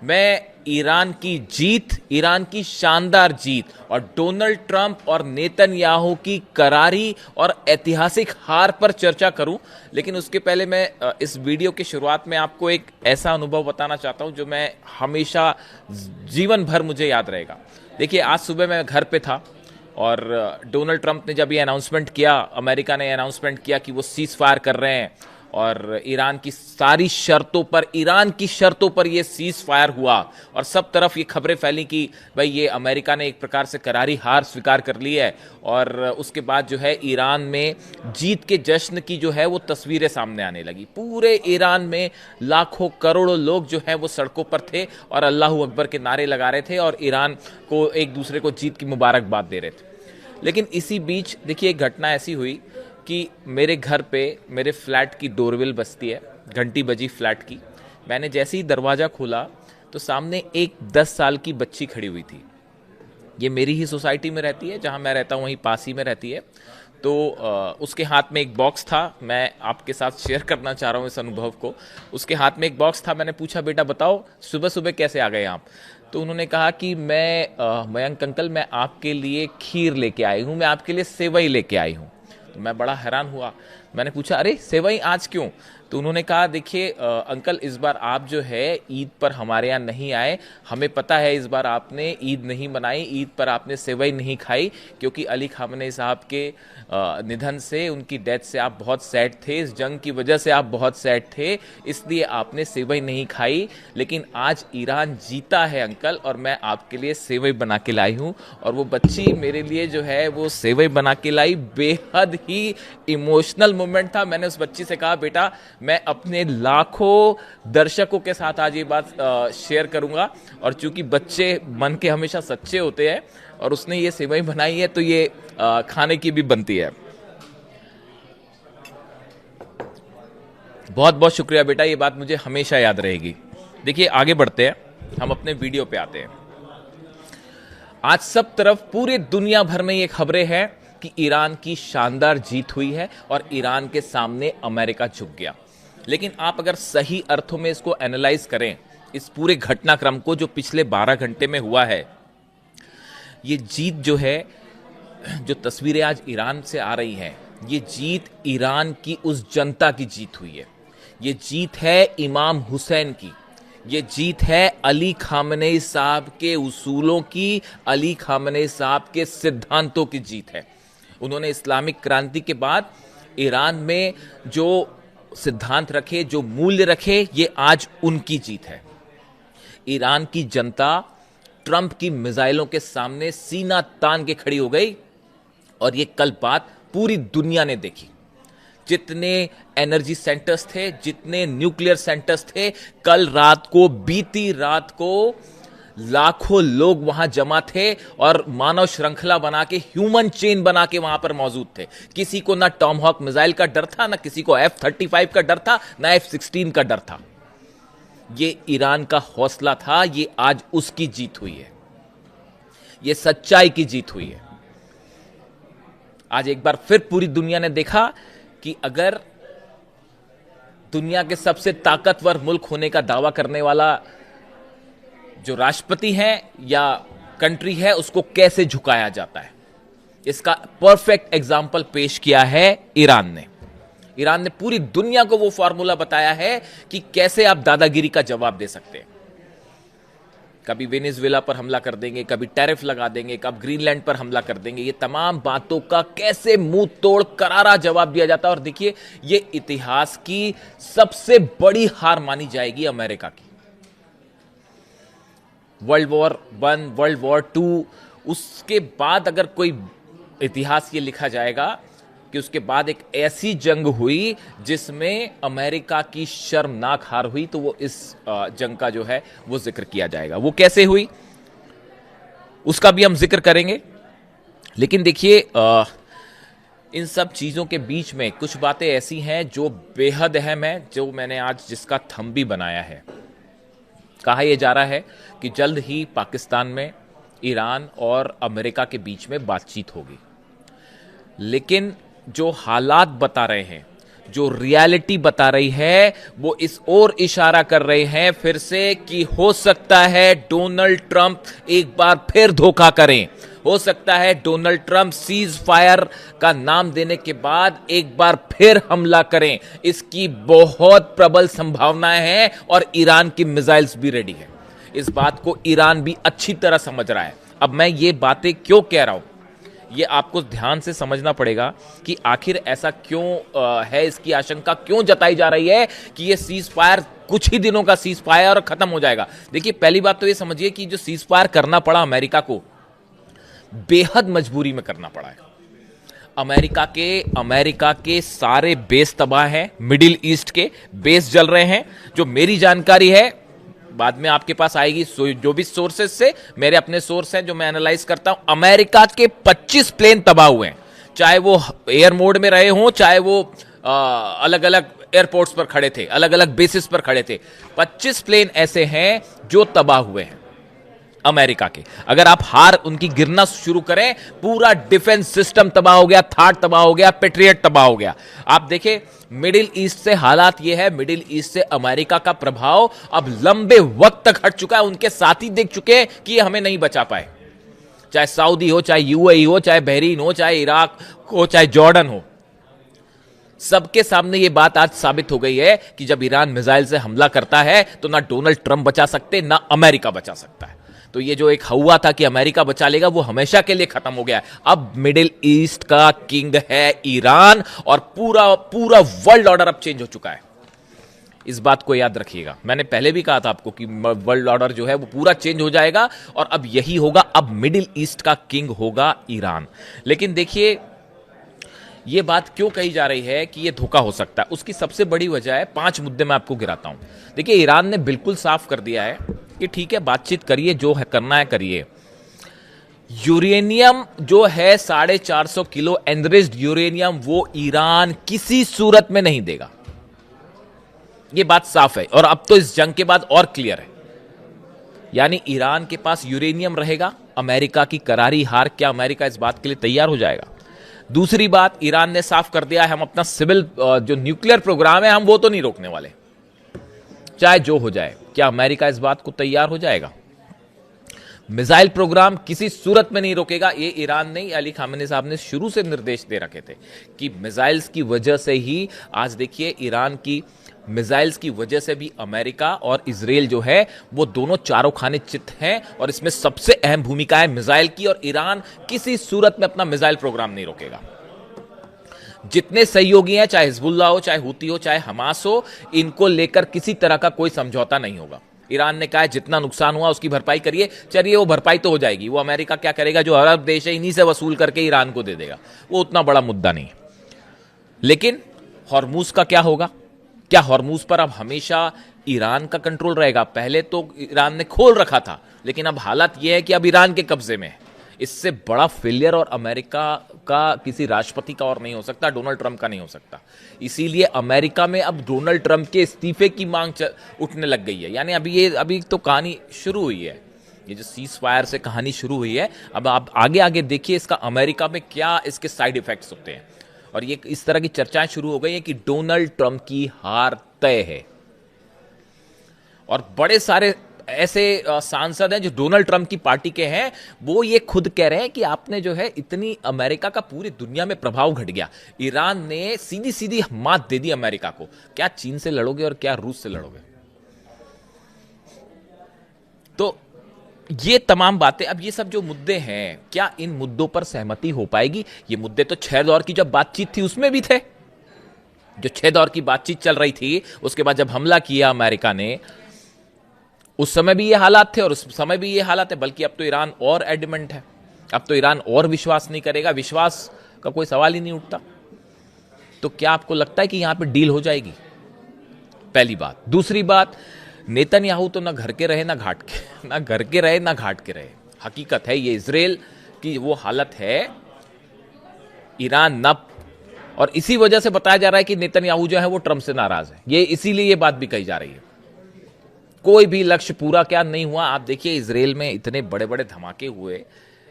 मैं ईरान की जीत, ईरान की शानदार जीत और डोनाल्ड ट्रंप और नेतन्याहू की करारी और ऐतिहासिक हार पर चर्चा करूं। लेकिन उसके पहले मैं इस वीडियो की शुरुआत में आपको एक ऐसा अनुभव बताना चाहता हूं जो मैं हमेशा जीवन भर मुझे याद रहेगा। देखिए, आज सुबह मैं घर पे था और डोनाल्ड ट्रंप ने जब ये अनाउंसमेंट किया, अमेरिका ने अनाउंसमेंट किया कि वो सीज फायर कर रहे हैं और ईरान की सारी शर्तों पर, ईरान की शर्तों पर ये सीज फायर हुआ और सब तरफ ये खबरें फैली कि भाई ये अमेरिका ने एक प्रकार से करारी हार स्वीकार कर ली है। और उसके बाद जो है ईरान में जीत के जश्न की जो है वो तस्वीरें सामने आने लगी। पूरे ईरान में लाखों करोड़ों लोग जो है वो सड़कों पर थे और अल्लाहू अकबर के नारे लगा रहे थे और ईरान को एक दूसरे को जीत की मुबारकबाद दे रहे थे। लेकिन इसी बीच देखिए, एक घटना ऐसी हुई कि मेरे घर पे, मेरे फ्लैट की डोरबेल बजती है, घंटी बजी फ्लैट की। मैंने जैसे ही दरवाज़ा खोला तो सामने एक 10 साल की बच्ची खड़ी हुई थी। ये मेरी ही सोसाइटी में रहती है, जहाँ मैं रहता हूँ वहीं पास ही में रहती है। तो उसके हाथ में एक बॉक्स था। मैं आपके साथ शेयर करना चाह रहा हूँ इस अनुभव को। उसके हाथ में एक बॉक्स था। मैंने पूछा, बेटा बताओ सुबह सुबह कैसे आ गए आप? तो उन्होंने कहा कि मयंक अंकल, मैं आपके लिए खीर लेके आई हूँ, मैं आपके लिए सेवई लेके आई हूँ। तो मैं बड़ा हैरान हुआ। मैंने पूछा, अरे सेवई आज क्यों? तो उन्होंने कहा, देखिए अंकल, इस बार आप जो है ईद पर हमारे यहाँ नहीं आए। हमें पता है इस बार आपने ईद नहीं मनाई, ईद पर आपने सेवई नहीं खाई, क्योंकि अली खामनेई साहब के निधन से, उनकी डेथ से आप बहुत सैड थे, इस जंग की वजह से आप बहुत सैड थे, इसलिए आपने सेवई नहीं खाई। लेकिन आज ईरान जीता है अंकल और मैं आपके लिए सेवई बना के लाई हूँ। और वो बच्ची मेरे लिए जो है वो सेवई बना के लाई। बेहद ही इमोशनल मोमेंट था। मैंने उस बच्ची से कहा, बेटा मैं अपने लाखों दर्शकों के साथ आज ये बात शेयर करूंगा, और चूंकि बच्चे मन के हमेशा सच्चे होते हैं और उसने ये सेवई बनाई है तो ये खाने की भी बनती है। बहुत बहुत शुक्रिया बेटा, ये बात मुझे हमेशा याद रहेगी। देखिए, आगे बढ़ते हैं, हम अपने वीडियो पे आते हैं। आज सब तरफ पूरे दुनिया भर में ये खबरें हैं कि ईरान की शानदार जीत हुई है और ईरान के सामने अमेरिका झुक गया। लेकिन आप अगर सही अर्थों में इसको एनालाइज करें, इस पूरे घटनाक्रम को जो पिछले 12 घंटे में हुआ है, ये जीत जो है, जो तस्वीरें आज ईरान से आ रही हैं, ये जीत ईरान की उस जनता की जीत हुई है। ये जीत है इमाम हुसैन की, ये जीत है अली खामनेई साहब के उसूलों की, अली खामनेई साहब के सिद्धांतों की जीत है। उन्होंने इस्लामिक क्रांति के बाद ईरान में जो सिद्धांत रखे, जो मूल्य रखे, ये आज उनकी जीत है। ईरान की जनता ट्रंप की मिसाइलों के सामने सीना तान के खड़ी हो गई और ये कल बात पूरी दुनिया ने देखी। जितने एनर्जी सेंटर्स थे, जितने न्यूक्लियर सेंटर्स थे, कल रात को, बीती रात को लाखों लोग वहां जमा थे और मानव श्रृंखला बना के, ह्यूमन चेन बना के वहां पर मौजूद थे। किसी को ना टॉमहॉक मिसाइल का डर था, ना किसी को F-35 का डर था, ना F-16 का डर था। ये ईरान का हौसला था, ये आज उसकी जीत हुई है, ये सच्चाई की जीत हुई है। आज एक बार फिर पूरी दुनिया ने देखा कि अगर दुनिया के सबसे ताकतवर मुल्क होने का दावा करने वाला जो राष्ट्रपति है या कंट्री है, उसको कैसे झुकाया जाता है, इसका परफेक्ट एग्जाम्पल पेश किया है ईरान ने। ईरान ने पूरी दुनिया को वो फॉर्मूला बताया है कि कैसे आप दादागिरी का जवाब दे सकते हैं। कभी वेनेजुएला पर हमला कर देंगे, कभी टैरिफ लगा देंगे, कभी ग्रीनलैंड पर हमला कर देंगे। ये तमाम बातों का कैसे मुंह तोड़ करारा जवाब दिया जाता है। और देखिए, ये इतिहास की सबसे बड़ी हार मानी जाएगी अमेरिका की। वर्ल्ड वॉर 1, वर्ल्ड वॉर 2, उसके बाद अगर कोई इतिहास ये लिखा जाएगा कि उसके बाद एक ऐसी जंग हुई जिसमें अमेरिका की शर्मनाक हार हुई, तो वो इस जंग का जो है वो जिक्र किया जाएगा। वो कैसे हुई उसका भी हम जिक्र करेंगे। लेकिन देखिए, इन सब चीजों के बीच में कुछ बातें ऐसी हैं जो बेहद अहम है, जो मैंने आज जिसका थंब भी बनाया है। कहा यह जा रहा है कि जल्द ही पाकिस्तान में ईरान और अमेरिका के बीच में बातचीत होगी। लेकिन जो हालात बता रहे हैं, जो रियलिटी बता रही है वो इस ओर इशारा कर रहे हैं फिर से कि हो सकता है डोनाल्ड ट्रंप एक बार फिर धोखा करें। हो सकता है डोनाल्ड ट्रंप सीज फायर का नाम देने के बाद एक बार फिर हमला करें। इसकी बहुत प्रबल संभावनाएं हैं और ईरान की मिसाइल्स भी रेडी है। इस बात को ईरान भी अच्छी तरह समझ रहा है। अब मैं ये बातें क्यों कह रहा हूं, ये आपको ध्यान से समझना पड़ेगा कि आखिर ऐसा क्यों है, इसकी आशंका क्यों जताई जा रही है कि ये सीज फायर कुछ ही दिनों का सीज फायर और खत्म हो जाएगा। देखिए, पहली बात तो ये समझिए कि जो सीज फायर करना पड़ा अमेरिका को, बेहद मजबूरी में करना पड़ा है। अमेरिका के सारे बेस तबाह हैं, मिडिल ईस्ट के बेस जल रहे हैं। जो मेरी जानकारी है, बाद में आपके पास आएगी, जो भी सोर्सेस से, मेरे अपने सोर्स हैं जो मैं एनालाइज करता हूं, अमेरिका के 25 प्लेन तबाह हुए हैं, चाहे वो एयर मोड में रहे हों, चाहे वो अलग अलग एयरपोर्ट्स पर खड़े थे, अलग अलग बेसिस पर खड़े थे। 25 प्लेन ऐसे हैं जो तबाह हुए हैं अमेरिका के। अगर आप हार उनकी गिरना शुरू करें, पूरा डिफेंस सिस्टम तबाह हो गया, थाट तबाह हो गया, पेट्रियट तबाह हो गया। आप देखें, मिडिल ईस्ट से हालात यह है, मिडिल ईस्ट से अमेरिका का प्रभाव अब लंबे वक्त तक हट चुका है। उनके साथी देख चुके हैं कि ये हमें नहीं बचा पाए, चाहे सऊदी हो, चाहे यूएई हो, चाहे बहरीन हो, चाहे इराक हो, चाहे जॉर्डन हो। सबके सामने यह बात आज साबित हो गई है कि जब ईरान मिसाइल से हमला करता है तो ना डोनाल्ड ट्रंप बचा सकते, ना अमेरिका बचा सकता है। तो ये जो एक हुआ था कि अमेरिका बचा लेगा, वो हमेशा के लिए खत्म हो गया है। अब मिडिल ईस्ट का किंग है ईरान और पूरा पूरा वर्ल्ड ऑर्डर अब चेंज हो चुका है। इस बात को याद रखिएगा। मैंने पहले भी कहा था आपको कि वर्ल्ड ऑर्डर जो है वो पूरा चेंज हो जाएगा और अब यही होगा। अब मिडिल ईस्ट का किंग होगा ईरान। लेकिन देखिए, ये बात क्यों कही जा रही है कि ये धोखा हो सकता है, उसकी सबसे बड़ी वजह है, 5 मुद्दे मैं आपको गिराता हूं। देखिए, ईरान ने बिल्कुल साफ कर दिया है कि ठीक है, बातचीत करिए, जो है करना है करिए। यूरेनियम जो है 450 किलो एनरिच्ड यूरेनियम, वो ईरान किसी सूरत में नहीं देगा। ये बात साफ है और अब तो इस जंग के बाद और क्लियर है। यानी ईरान के पास यूरेनियम रहेगा। अमेरिका की करारी हार, क्या अमेरिका इस बात के लिए तैयार हो जाएगा? दूसरी बात, ईरान ने साफ कर दिया है, हम अपना सिविल जो न्यूक्लियर प्रोग्राम है, हम वो तो नहीं रोकने वाले, चाहे जो हो जाए। क्या अमेरिका इस बात को तैयार हो जाएगा? मिसाइल प्रोग्राम किसी सूरत में नहीं रोकेगा। ये ईरान नहीं, अली खामेनी साहब ने शुरू से निर्देश दे रखे थे कि मिसाइल्स की वजह से ही, आज देखिए, ईरान की मिसाइल्स की वजह से भी अमेरिका और इजराइल जो है वो दोनों चारों खाने चित हैं और इसमें सबसे अहम भूमिका है मिसाइल की। और ईरान किसी सूरत में अपना मिसाइल प्रोग्राम नहीं रोकेगा। जितने सहयोगी हैं, चाहे हिजबुल्लाह हो, चाहे हुती हो, चाहे हमास हो, इनको लेकर किसी तरह का कोई समझौता नहीं होगा। ईरान ने कहा है जितना नुकसान हुआ उसकी भरपाई करिए। चलिए, वो भरपाई तो हो जाएगी, वो अमेरिका क्या करेगा, जो अरब देश है इन्हीं से वसूल करके ईरान को दे देगा, वो उतना बड़ा मुद्दा नहीं। लेकिन हॉर्मूज का क्या होगा? क्या हॉर्मूज पर अब हमेशा ईरान का कंट्रोल रहेगा? पहले तो ईरान ने खोल रखा था, लेकिन अब हालत यह है कि अब ईरान के कब्जे में है। इससे बड़ा फेलियर और अमेरिका का किसी राष्ट्रपति का और नहीं हो सकता, डोनाल्ड ट्रंप का नहीं हो सकता। इसीलिए अमेरिका में अब डोनाल्ड ट्रंप के इस्तीफे की मांग उठने लग गई है। यानी अभी तो कहानी शुरू हुई है, ये जो सीज फायर से कहानी शुरू हुई है। अब आप आगे आगे देखिए इसका अमेरिका में क्या इसके साइड इफेक्ट्स होते हैं। और ये इस तरह की चर्चाएं शुरू हो गई हैं कि डोनाल्ड ट्रंप की हार तय है। और बड़े सारे ऐसे सांसद हैं जो डोनाल्ड ट्रंप की पार्टी के हैं, वो ये खुद कह रहे हैं कि आपने जो है इतनी, अमेरिका का पूरी दुनिया में प्रभाव घट गया। ईरान ने सीधी सीधी मात दे दी अमेरिका को। क्या चीन से लड़ोगे और क्या रूस से लड़ोगे? तो ये तमाम बातें, अब ये सब जो मुद्दे हैं, क्या इन मुद्दों पर सहमति हो पाएगी? ये मुद्दे तो 6 दौर की जब बातचीत थी उसमें भी थे। जो 6 दौर की बातचीत चल रही थी, उसके बाद जब हमला किया अमेरिका ने, उस समय भी ये हालात थे और उस समय भी ये हालात है। बल्कि अब तो ईरान और एडमेंट है, अब तो ईरान और विश्वास नहीं करेगा, विश्वास का कोई सवाल ही नहीं उठता। तो क्या आपको लगता है कि यहां पे डील हो जाएगी? पहली बात। दूसरी बात, नेतन्याहू तो ना घर के रहे ना घाट के, ना घर के रहे ना घाट के रहे। हकीकत है ये, इजराइल की वो हालत है, ईरान नप। और इसी वजह से बताया जा रहा है कि नेतन्याहू जो है वो ट्रंप से नाराज है। ये इसीलिए ये बात भी कही जा रही है। कोई भी लक्ष्य पूरा क्या नहीं हुआ। आप देखिए, इजराइल में इतने बड़े बड़े धमाके हुए,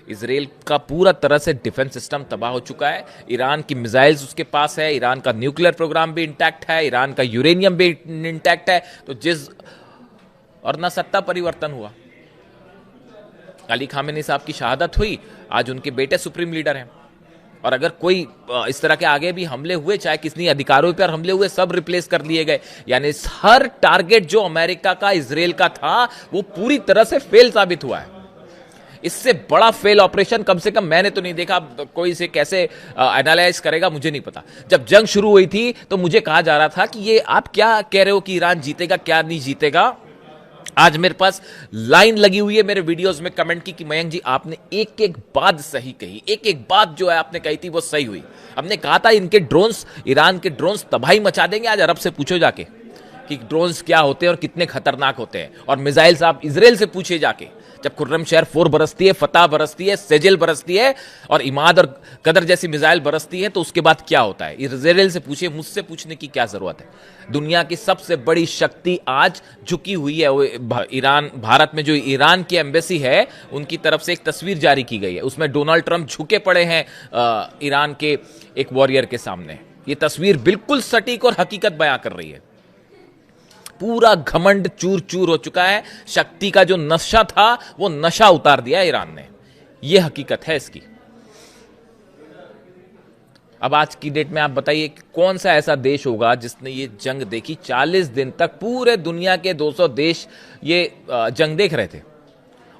इसराइल का पूरा तरह से डिफेंस सिस्टम तबाह हो चुका है। ईरान की मिसाइल्स उसके पास है, ईरान का न्यूक्लियर प्रोग्राम भी इंटैक्ट है, ईरान का यूरेनियम भी इंटैक्ट है। तो और ना सत्ता परिवर्तन हुआ। अली खामेनी साहब की शहादत हुई, आज उनके बेटे सुप्रीम लीडर हैं। और अगर कोई इस तरह के आगे भी हमले हुए, चाहे कितनी अधिकारों पर हमले हुए, सब रिप्लेस कर लिए गए। यानी हर टारगेट जो अमेरिका का, इसराइल का था, वो पूरी तरह से फेल साबित हुआ है। इससे बड़ा फेल ऑपरेशन कम से कम मैंने तो नहीं देखा। कोई इसे कैसे एनालाइज करेगा मुझे नहीं पता। जब जंग शुरू हुई थी तो मुझे कहा जा रहा था कि ये आप क्या कह रहे हो कि ईरान जीतेगा, क्या नहीं जीतेगा। आज मेरे पास लाइन लगी हुई है मेरे वीडियोस में कमेंट की कि मयंक जी आपने एक एक बात सही कही, एक एक बात जो है आपने कही थी वो सही हुई। हमने कहा था इनके ड्रोन्स, ईरान के ड्रोन्स तबाही मचा देंगे। आज अरब से पूछो जाके कि ड्रोन्स क्या होते हैं और कितने खतरनाक होते हैं। और मिसाइल्स आप इजराइल से पूछे जाके, जब खुर्रम शहर 4 बरसती है, फतह बरसती है, सेजल बरसती है और इमाद और कदर जैसी मिसाइल बरसती है, तो उसके बाद क्या होता है इजराइल से पूछिए। मुझसे पूछने की क्या जरूरत है। दुनिया की सबसे बड़ी शक्ति आज झुकी हुई है। वो ईरान, भारत में जो ईरान की एम्बेसी है उनकी तरफ से एक तस्वीर जारी की गई है, उसमें डोनाल्ड ट्रंप झुके पड़े हैं ईरान के एक वॉरियर के सामने। ये तस्वीर बिल्कुल सटीक और हकीकत बयां कर रही है। पूरा घमंड चूर चूर हो चुका है। शक्ति का जो नशा था वो नशा उतार दिया ईरान ने। यह हकीकत है इसकी। अब आज की डेट में आप बताइए कि कौन सा ऐसा देश होगा जिसने ये जंग देखी। 40 दिन तक पूरे दुनिया के 200 देश ये जंग देख रहे थे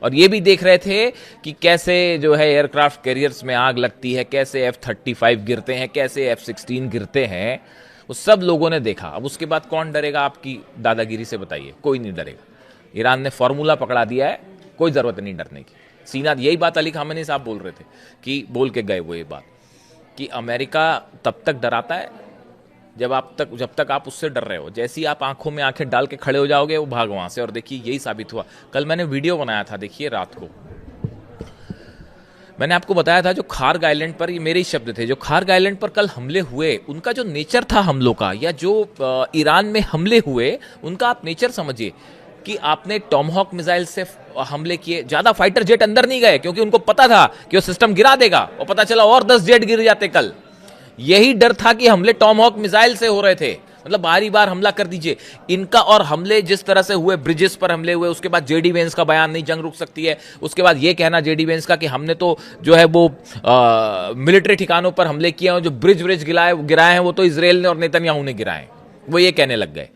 और ये भी देख रहे थे कि कैसे जो है एयरक्राफ्ट कैरियर्स में आग लगती है, कैसे F-35 गिरते हैं, कैसे F-16 गिरते हैं। वो सब लोगों ने देखा। अब उसके बाद कौन डरेगा आपकी दादागिरी से, बताइए। कोई नहीं डरेगा। ईरान ने फॉर्मूला पकड़ा दिया है, कोई जरूरत नहीं डरने की। सीना यही बात अली खामेनी साहब बोल रहे थे कि बोल के गए वो ये बात कि अमेरिका तब तक डराता है जब तक आप उससे डर रहे हो। जैसे ही आप आंखों में आंखें डाल के खड़े हो जाओगे वो भाग वहां से। और देखिए यही साबित हुआ। कल मैंने वीडियो बनाया था, देखिए रात को मैंने आपको बताया था जो खार्ग आइलैंड पर, ये मेरे ही शब्द थे, जो खार्ग आइलैंड पर कल हमले हुए उनका जो नेचर था हमलों का, या जो ईरान में हमले हुए उनका आप नेचर समझिए कि आपने टॉमहॉक मिसाइल से हमले किए। ज्यादा फाइटर जेट अंदर नहीं गए क्योंकि उनको पता था कि वो सिस्टम गिरा देगा, और पता चला और 10 जेट गिर जाते कल। यही डर था कि हमले टॉमहॉक मिसाइल से हो रहे थे। मतलब बारी बार हमला कर दीजिए इनका। और हमले जिस तरह से हुए, ब्रिजेस पर हमले हुए, उसके बाद जेडी वेंस का बयान, नहीं जंग रुक सकती है। उसके बाद ये कहना जेडी वेंस का कि हमने तो जो है वो मिलिट्री ठिकानों पर हमले किए हैं, जो ब्रिज गिराए हैं वो तो इसराइल ने और नेतन्याहू ने गिराए। वो ये कहने लग गए।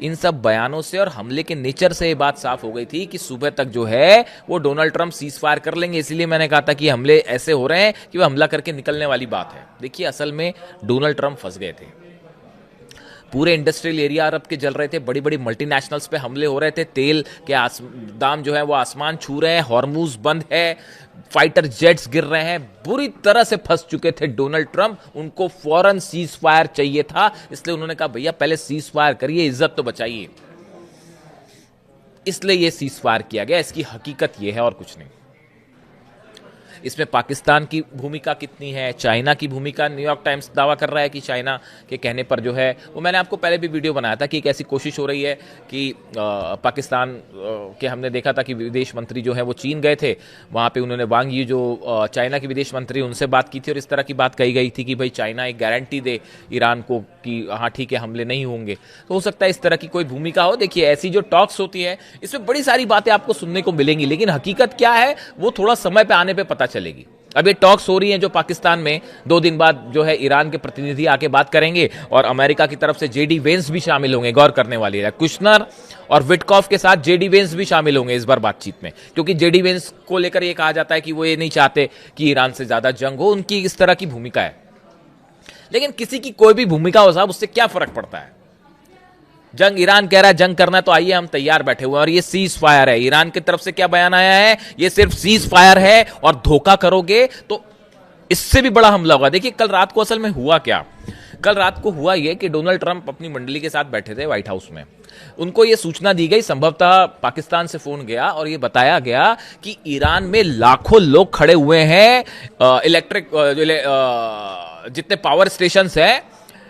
इन सब बयानों से और हमले के नेचर से ये बात साफ हो गई थी कि सुबह तक जो है वो डोनाल्ड ट्रंप सीज फायर कर लेंगे। इसीलिए मैंने कहा था कि हमले ऐसे हो रहे हैं कि वो हमला करके निकलने वाली बात है। देखिए असल में डोनाल्ड ट्रंप फंस गए थे। पूरे इंडस्ट्रियल एरिया अरब के जल रहे थे, बड़ी बड़ी मल्टीनेशनल्स पे हमले हो रहे थे, तेल के दाम जो है वो आसमान छू रहे हैं, हॉर्मूज बंद है, फाइटर जेट्स गिर रहे हैं। बुरी तरह से फंस चुके थे डोनाल्ड ट्रंप। उनको फौरन सीज फायर चाहिए था, इसलिए उन्होंने कहा भैया पहले सीज फायर करिए, इज्जत तो बचाइए। इसलिए यह सीज फायर किया गया। इसकी हकीकत यह है और कुछ नहीं। इसमें पाकिस्तान की भूमिका कितनी है, चाइना की भूमिका, न्यूयॉर्क टाइम्स दावा कर रहा है कि चाइना के कहने पर जो है वो, मैंने आपको पहले भी वीडियो बनाया था कि एक ऐसी कोशिश हो रही है कि पाकिस्तान के, हमने देखा था कि विदेश मंत्री जो है वो चीन गए थे, वहाँ पे उन्होंने वांग यी जो चाइना की विदेश मंत्री, उनसे बात की थी और इस तरह की बात कही गई थी कि भाई चाइना एक गारंटी दे ईरान को कि हाँ ठीक है हमले नहीं होंगे। तो हो सकता है इस तरह की कोई भूमिका हो। देखिए ऐसी जो टॉक्स होती है इसमें बड़ी सारी बातें आपको सुनने को मिलेंगी, लेकिन हकीकत क्या है वो थोड़ा समय पे आने पे पता चलेगी। अब ये टॉक्स हो रही हैं जो पाकिस्तान में 2 दिन बाद जो है ईरान के प्रतिनिधि आके बात करेंगे और अमेरिका की तरफ से जेडी वेंस भी शामिल होंगे। गौर करने वाली है, कुशनर और विटकॉफ के साथ जेडी वेंस भी शामिल होंगे इस बार बातचीत में, क्योंकि जेडी वेंस को लेकर ये कहा जाता है कि वो ये नहीं चाहते कि ईरान से ज्यादा जंग हो। उनकी इस तरह की भूमिका है। लेकिन किसी की कोई भी भूमिका हो साहब, उससे क्या फर्क पड़ता है। जंग, ईरान कह रहा है जंग करना है तो आइए हम तैयार बैठे हुए हैं। और ये सीज फायर है। ईरान की तरफ से क्या बयान आया है, ये सिर्फ सीज फायर है और धोखा करोगे तो इससे भी बड़ा हमला होगा। देखिए कल रात को असल में हुआ क्या, कल रात को हुआ ये कि डोनाल्ड ट्रंप अपनी मंडली के साथ बैठे थे व्हाइट हाउस में। उनको यह सूचना दी गई, संभवतः पाकिस्तान से फोन गया और यह बताया गया कि ईरान में लाखों लोग खड़े हुए हैं, इलेक्ट्रिक जितने पावर स्टेशन है,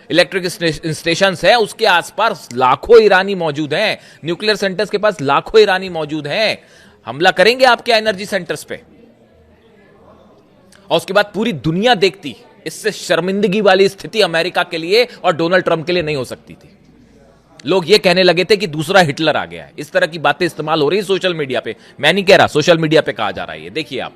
इलेक्ट्रिक स्टेशन है, उसके आसपास लाखों ईरानी मौजूद हैं। न्यूक्लियर सेंटर्स के पास लाखों ईरानी मौजूद हैं। हमला करेंगे आपके एनर्जी सेंटर्स पे। और उसके बाद पूरी दुनिया देखती। इससे शर्मिंदगी वाली स्थिति अमेरिका के लिए और डोनाल्ड ट्रंप के लिए नहीं हो सकती थी। लोग ये कहने लगे थे कि दूसरा हिटलर आ गया है। इस तरह की बातें इस्तेमाल हो रही है सोशल मीडिया पे। मैं नहीं कह रहा, सोशल मीडिया पे कहा जा रहा है ये, देखिए आप।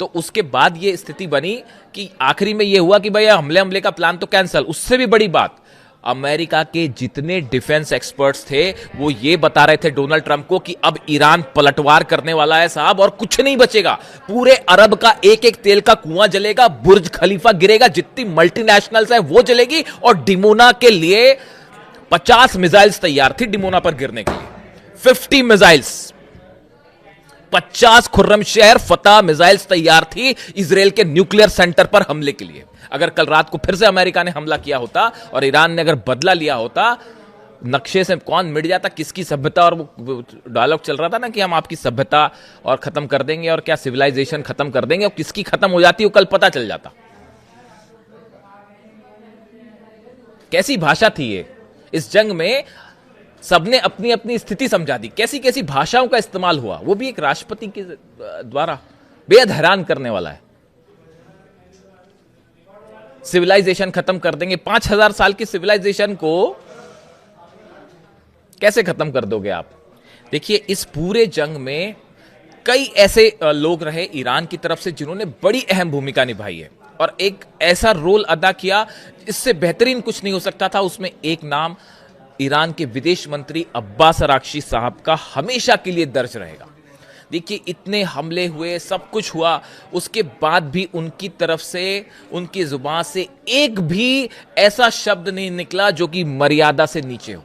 तो उसके बाद ये स्थिति बनी कि आखिरी में ये हुआ कि भाई हमले का प्लान तो कैंसिल। उससे भी बड़ी बात, अमेरिका के जितने डिफेंस एक्सपर्ट्स थे वो ये बता रहे थे डोनाल्ड ट्रंप को कि अब ईरान पलटवार करने वाला है साहब, और कुछ नहीं बचेगा। पूरे अरब का एक एक तेल का कुआं जलेगा, बुर्ज खलीफा गिरेगा, जितनी मल्टीनेशनल्स है वो जलेगी। और डिमोना के लिए 50 मिसाइल्स तैयार थी, डिमोना पर गिरने के लिए 50 मिसाइल्स, 50 खुर्रमशहर फतह मिसाइल्स तैयार थी इजराइल के न्यूक्लियर सेंटर पर हमले के लिए। अगर कल रात को फिर से अमेरिका ने हमला किया होता और ईरान ने अगर बदला लिया होता, नक्शे से कौन मिट जाता किसकी सभ्यता। और वो डायलॉग चल रहा था ना कि हम आपकी सभ्यता और खत्म कर देंगे और क्या सिविलाइजेशन खत्म कर देंगे, और किसकी खत्म हो जाती है वो कल पता चल जाता। कैसी भाषा थी ये। इस जंग में सबने अपनी अपनी स्थिति समझा दी। कैसी कैसी भाषाओं का इस्तेमाल हुआ, वो भी एक राष्ट्रपति के द्वारा। बेहद हैरान करने वाला है। सिविलाइजेशन खत्म कर देंगे। 5000 साल की सिविलाइजेशन को कैसे खत्म कर दोगे आप। देखिए, इस पूरे जंग में कई ऐसे लोग रहे ईरान की तरफ से जिन्होंने बड़ी अहम भूमिका निभाई है और एक ऐसा रोल अदा किया, इससे बेहतरीन कुछ नहीं हो सकता था। उसमें एक नाम ईरान के विदेश मंत्री अब्बास अराक्ची साहब का हमेशा के लिए दर्ज रहेगा। देखिए, इतने हमले हुए, सब कुछ हुआ, उसके बाद भी उनकी तरफ से, उनकी जुबान से एक भी ऐसा शब्द नहीं निकला जो कि मर्यादा से नीचे हो।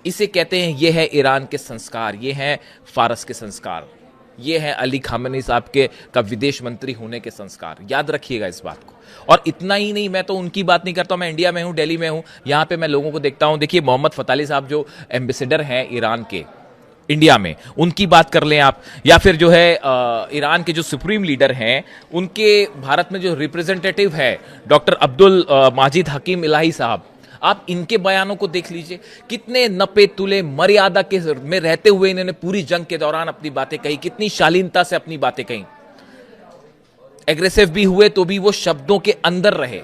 इसे कहते हैं, ये है ईरान के संस्कार, ये है फारस के संस्कार, ये है अली खामेनी साहब के का विदेश मंत्री होने के संस्कार। याद रखिएगा इस बात को। और इतना ही नहीं, मैं तो उनकी बात नहीं करता हूं, मैं इंडिया में हूं, दिल्ली में हूं, यहां पे मैं लोगों को देखता हूं। देखिए, मोहम्मद फताली साहब जो एम्बेसडर हैं ईरान के इंडिया में, उनकी बात कर लें आप, या फिर जो है ईरान के जो सुप्रीम लीडर हैं, उनके भारत में जो रिप्रेजेंटेटिव है डॉक्टर अब्दुल माजिद हकीम इलाही साहब, आप इनके बयानों को देख लीजिए। कितने नपे तुले मर्यादा के में रहते हुए इन्होंने पूरी जंग के दौरान अपनी बातें कही, कितनी शालीनता से अपनी बातें कही। एग्रेसिव भी हुए तो भी वो शब्दों के अंदर रहे।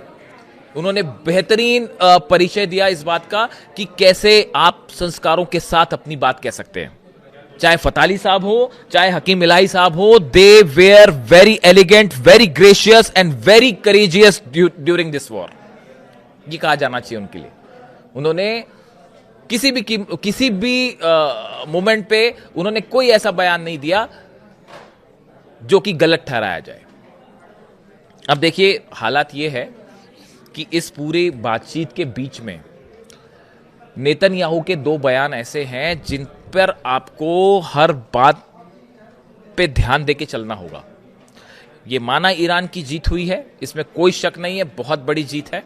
उन्होंने बेहतरीन परिचय दिया इस बात का कि कैसे आप संस्कारों के साथ अपनी बात कह सकते हैं। चाहे फताली साहब हो, चाहे हकीम इलाही साहब हो, they were very elegant, very gracious and very courageous during this war. ये कहा जाना चाहिए उनके लिए। उन्होंने किसी भी मोमेंट पे उन्होंने कोई ऐसा बयान नहीं दिया जो कि गलत ठहराया जाए। अब देखिए, हालात ये है कि इस पूरी बातचीत के बीच में नेतन्याहू के 2 बयान ऐसे हैं जिन पर आपको हर बात पे ध्यान देके चलना होगा। ये माना ईरान की जीत हुई है, इसमें कोई शक नहीं है, बहुत बड़ी जीत है।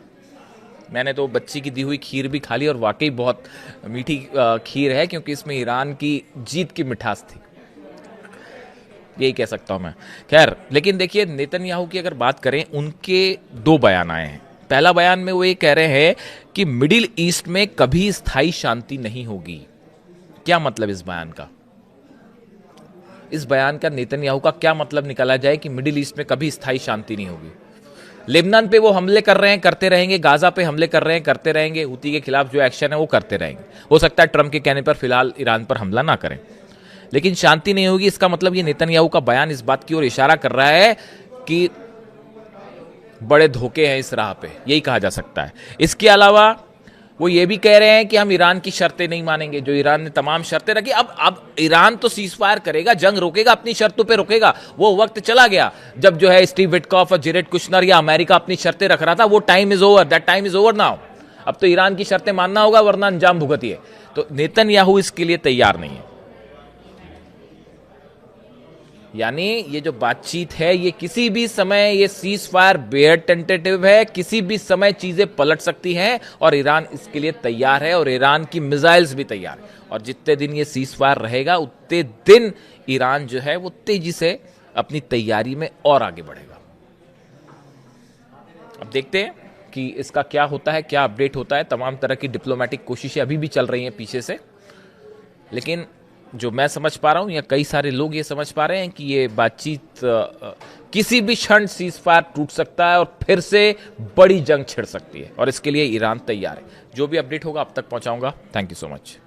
मैंने तो बच्ची की दी हुई खीर भी खा ली और वाकई बहुत मीठी खीर है, क्योंकि इसमें ईरान की जीत की मिठास थी, यही कह सकता हूं मैं। खैर, लेकिन देखिए, नेतन्याहू की अगर बात करें, उनके 2 बयान आए हैं। पहला बयान में वो ये कह रहे हैं कि मिडिल ईस्ट में कभी स्थायी शांति नहीं होगी। क्या मतलब इस बयान का? इस बयान का नेतन्याहू का क्या मतलब निकाला जाए कि मिडिल ईस्ट में कभी स्थायी शांति नहीं होगी? लेबनान पे वो हमले कर रहे हैं, करते रहेंगे, गाजा पे हमले कर रहे हैं, करते रहेंगे, हुती के खिलाफ जो एक्शन है वो करते रहेंगे। हो सकता है ट्रंप के कहने पर फिलहाल ईरान पर हमला ना करें, लेकिन शांति नहीं होगी। इसका मतलब ये नेतन्याहू का बयान इस बात की ओर इशारा कर रहा है कि बड़े धोखे हैं इस राह पे, यही कहा जा सकता है। इसके अलावा वो ये भी कह रहे हैं कि हम ईरान की शर्तें नहीं मानेंगे, जो ईरान ने तमाम शर्तें रखी। अब ईरान तो सीज फायर करेगा, जंग रोकेगा, अपनी शर्तों पे रोकेगा। वो वक्त चला गया जब जो है स्टीव विटकॉफ और जेरेड कुशनर या अमेरिका अपनी शर्तें रख रहा था। वो time is over, that time is over now. अब तो ईरान की शर्तें मानना होगा, वरना अंजाम भुगतिए। तो नेतन्याहू इसके लिए तैयार नहीं है। यानी ये जो बातचीत है, ये किसी भी समय, ये सीज फायर बेहद टेंटेटिव है, किसी भी समय चीजें पलट सकती हैं और ईरान इसके लिए तैयार है, और ईरान की मिसाइल्स भी तैयार है। और जितने दिन ये सीज फायर रहेगा, उतने दिन ईरान जो है वो तेजी से अपनी तैयारी में और आगे बढ़ेगा। अब देखते हैं कि इसका क्या होता है, क्या अपडेट होता है। तमाम तरह की डिप्लोमेटिक कोशिशें अभी भी चल रही हैं पीछे से, लेकिन जो मैं समझ पा रहा हूं या कई सारे लोग ये समझ पा रहे हैं कि ये बातचीत किसी भी क्षण सीज फायर टूट सकता है और फिर से बड़ी जंग छिड़ सकती है, और इसके लिए ईरान तैयार है। जो भी अपडेट होगा अब तक पहुंचाऊंगा। Thank you so much.